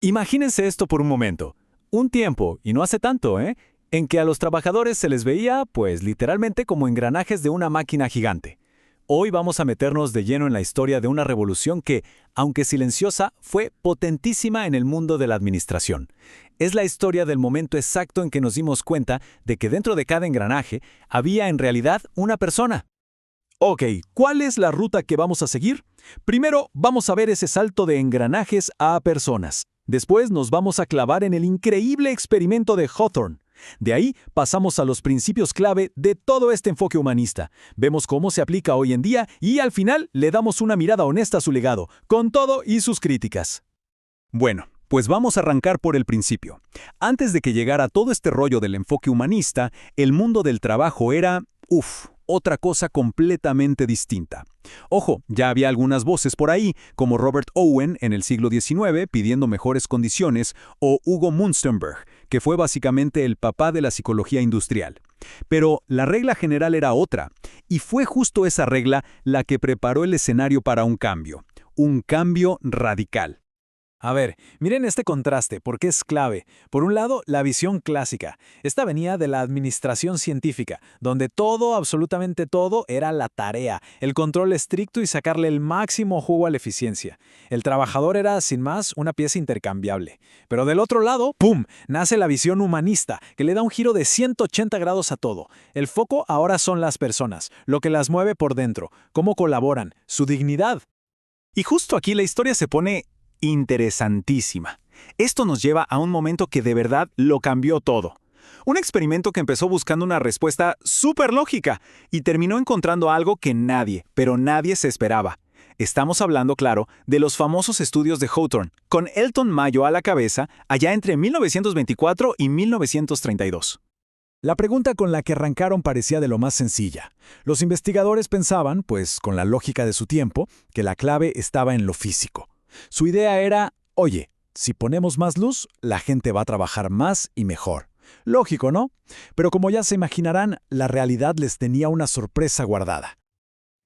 Imagínense esto por un momento. Un tiempo, y no hace tanto, en que a los trabajadores se les veía, pues literalmente como engranajes de una máquina gigante. Hoy vamos a meternos de lleno en la historia de una revolución que, aunque silenciosa, fue potentísima en el mundo de la administración. Es la historia del momento exacto en que nos dimos cuenta de que dentro de cada engranaje había en realidad una persona. Ok, ¿cuál es la ruta que vamos a seguir? Primero, vamos a ver ese salto de engranajes a personas. Después nos vamos a clavar en el increíble experimento de Hawthorne. De ahí pasamos a los principios clave de todo este enfoque humanista. Vemos cómo se aplica hoy en día y al final le damos una mirada honesta a su legado, con todo y sus críticas. Bueno, pues vamos a arrancar por el principio. Antes de que llegara todo este rollo del enfoque humanista, el mundo del trabajo era, otra cosa completamente distinta. Ojo, ya había algunas voces por ahí, como Robert Owen en el siglo XIX pidiendo mejores condiciones, o Hugo Munsterberg, que fue básicamente el papá de la psicología industrial. Pero la regla general era otra, y fue justo esa regla la que preparó el escenario para un cambio radical. A ver, miren este contraste, porque es clave. Por un lado, la visión clásica. Esta venía de la administración científica, donde todo, absolutamente todo, era la tarea, el control estricto y sacarle el máximo jugo a la eficiencia. El trabajador era, sin más, una pieza intercambiable. Pero del otro lado, ¡pum!, nace la visión humanista, que le da un giro de 180 grados a todo. El foco ahora son las personas, lo que las mueve por dentro, cómo colaboran, su dignidad. Y justo aquí la historia se pone interesantísima. Esto nos lleva a un momento que de verdad lo cambió todo. Un experimento que empezó buscando una respuesta súper lógica y terminó encontrando algo que nadie, pero nadie se esperaba. Estamos hablando, claro, de los famosos estudios de Hawthorne, con Elton Mayo a la cabeza, allá entre 1924 y 1932. La pregunta con la que arrancaron parecía de lo más sencilla. Los investigadores pensaban, pues con la lógica de su tiempo, que la clave estaba en lo físico. Su idea era, oye, si ponemos más luz, la gente va a trabajar más y mejor. Lógico, ¿no? Pero como ya se imaginarán, la realidad les tenía una sorpresa guardada.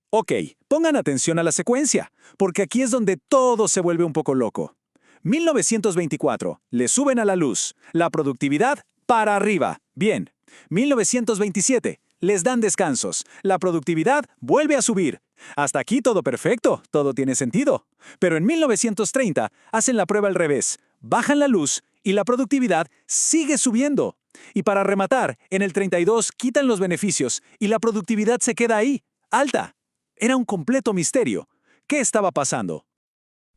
Ok, pongan atención a la secuencia, porque aquí es donde todo se vuelve un poco loco. 1924, le suben a la luz, la productividad para arriba. Bien. 1927, les dan descansos, la productividad vuelve a subir. Hasta aquí todo perfecto, todo tiene sentido. Pero en 1930 hacen la prueba al revés, bajan la luz y la productividad sigue subiendo. Y para rematar, en el 32 quitan los beneficios y la productividad se queda ahí, alta. Era un completo misterio. ¿Qué estaba pasando?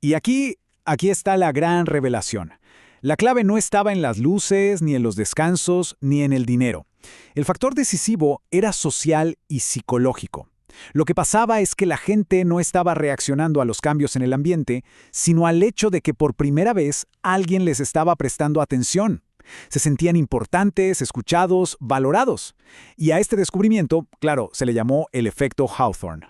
Y aquí está la gran revelación. La clave no estaba en las luces, ni en los descansos, ni en el dinero. El factor decisivo era social y psicológico. Lo que pasaba es que la gente no estaba reaccionando a los cambios en el ambiente, sino al hecho de que por primera vez alguien les estaba prestando atención. Se sentían importantes, escuchados, valorados. Y a este descubrimiento, claro, se le llamó el efecto Hawthorne.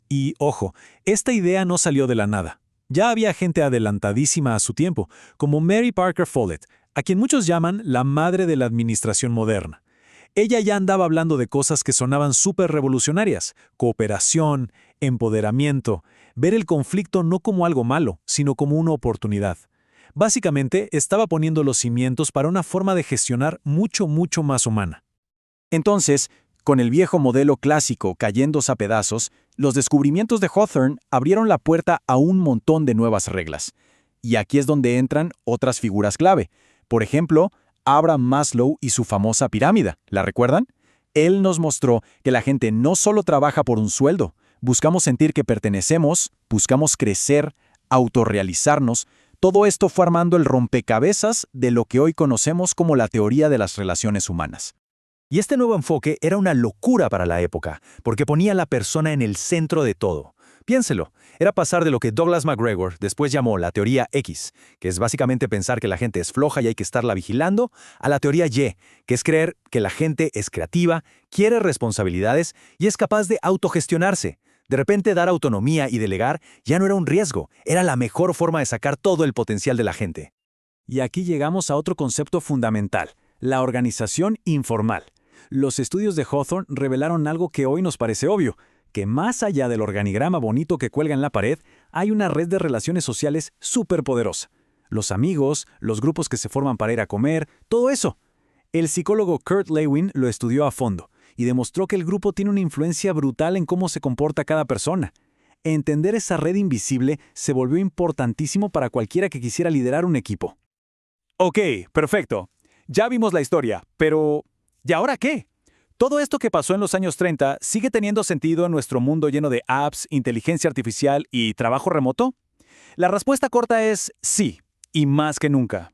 Y ojo, esta idea no salió de la nada. Ya había gente adelantadísima a su tiempo, como Mary Parker Follett, a quien muchos llaman la madre de la administración moderna. Ella ya andaba hablando de cosas que sonaban súper revolucionarias: cooperación, empoderamiento, ver el conflicto no como algo malo, sino como una oportunidad. Básicamente, estaba poniendo los cimientos para una forma de gestionar mucho más humana. Entonces, con el viejo modelo clásico cayéndose a pedazos, los descubrimientos de Hawthorne abrieron la puerta a un montón de nuevas reglas. Y aquí es donde entran otras figuras clave. Por ejemplo, Abraham Maslow y su famosa pirámide, ¿la recuerdan? Él nos mostró que la gente no solo trabaja por un sueldo, buscamos sentir que pertenecemos, buscamos crecer, autorrealizarnos. Todo esto fue armando el rompecabezas de lo que hoy conocemos como la teoría de las relaciones humanas. Y este nuevo enfoque era una locura para la época, porque ponía a la persona en el centro de todo. Piénselo, era pasar de lo que Douglas McGregor después llamó la teoría X, que es básicamente pensar que la gente es floja y hay que estarla vigilando, a la teoría Y, que es creer que la gente es creativa, quiere responsabilidades y es capaz de autogestionarse. De repente dar autonomía y delegar ya no era un riesgo, era la mejor forma de sacar todo el potencial de la gente. Y aquí llegamos a otro concepto fundamental, la organización informal. Los estudios de Hawthorne revelaron algo que hoy nos parece obvio, que más allá del organigrama bonito que cuelga en la pared, hay una red de relaciones sociales superpoderosa. los amigos, los grupos que se forman para ir a comer, todo eso. El psicólogo Kurt Lewin lo estudió a fondo y demostró que el grupo tiene una influencia brutal en cómo se comporta cada persona. Entender esa red invisible se volvió importantísimo para cualquiera que quisiera liderar un equipo. Ok, perfecto. Ya vimos la historia, pero ¿y ahora qué? ¿Todo esto que pasó en los años 30 sigue teniendo sentido en nuestro mundo lleno de apps, inteligencia artificial y trabajo remoto? La respuesta corta es sí, y más que nunca.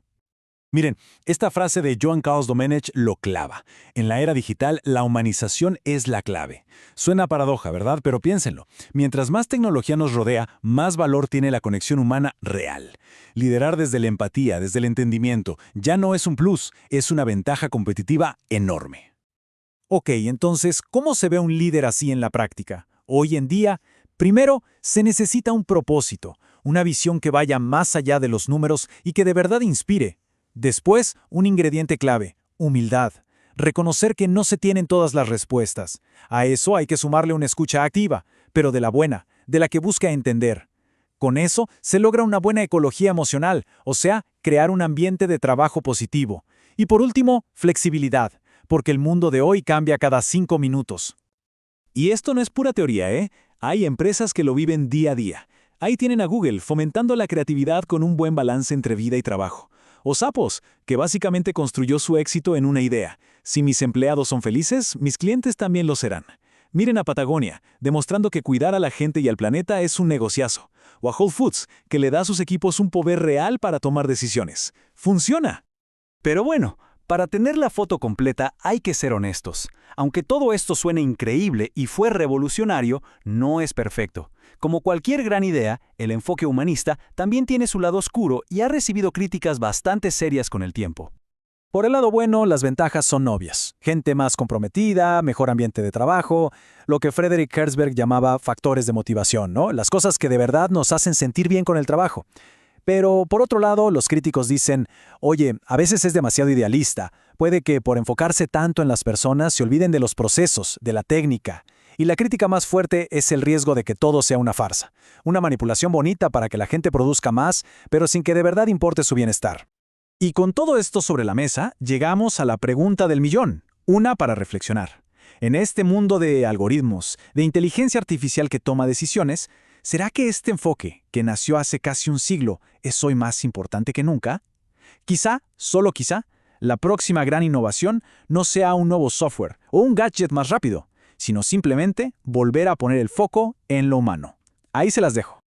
Miren, esta frase de Joan Carlos Domenech lo clava. En la era digital, la humanización es la clave. Suena paradoja, ¿verdad? Pero piénsenlo. Mientras más tecnología nos rodea, más valor tiene la conexión humana real. Liderar desde la empatía, desde el entendimiento, ya no es un plus, es una ventaja competitiva enorme. Ok, entonces, ¿cómo se ve un líder así en la práctica? Hoy en día, primero, se necesita un propósito, una visión que vaya más allá de los números y que de verdad inspire. Después, un ingrediente clave, humildad. Reconocer que no se tienen todas las respuestas. A eso hay que sumarle una escucha activa, pero de la buena, de la que busca entender. Con eso se logra una buena ecología emocional, o sea, crear un ambiente de trabajo positivo. Y por último, flexibilidad, porque el mundo de hoy cambia cada 5 minutos. Y esto no es pura teoría, ¿eh? Hay empresas que lo viven día a día. Ahí tienen a Google fomentando la creatividad con un buen balance entre vida y trabajo. O Zappos, que básicamente construyó su éxito en una idea. Si mis empleados son felices, mis clientes también lo serán. Miren a Patagonia, demostrando que cuidar a la gente y al planeta es un negociazo. O a Whole Foods, que le da a sus equipos un poder real para tomar decisiones. ¡Funciona! Pero bueno, para tener la foto completa hay que ser honestos. Aunque todo esto suene increíble y fue revolucionario, no es perfecto. Como cualquier gran idea, el enfoque humanista también tiene su lado oscuro y ha recibido críticas bastante serias con el tiempo. Por el lado bueno, las ventajas son obvias. Gente más comprometida, mejor ambiente de trabajo, lo que Frederick Herzberg llamaba factores de motivación, ¿no? Las cosas que de verdad nos hacen sentir bien con el trabajo. Pero, por otro lado, los críticos dicen, oye, a veces es demasiado idealista. Puede que por enfocarse tanto en las personas se olviden de los procesos, de la técnica. Y la crítica más fuerte es el riesgo de que todo sea una farsa. Una manipulación bonita para que la gente produzca más, pero sin que de verdad importe su bienestar. Y con todo esto sobre la mesa, llegamos a la pregunta del millón, una para reflexionar. En este mundo de algoritmos, de inteligencia artificial que toma decisiones, ¿será que este enfoque, que nació hace casi un siglo, es hoy más importante que nunca? Quizá, solo quizá, la próxima gran innovación no sea un nuevo software o un gadget más rápido, sino simplemente volver a poner el foco en lo humano. Ahí se las dejo.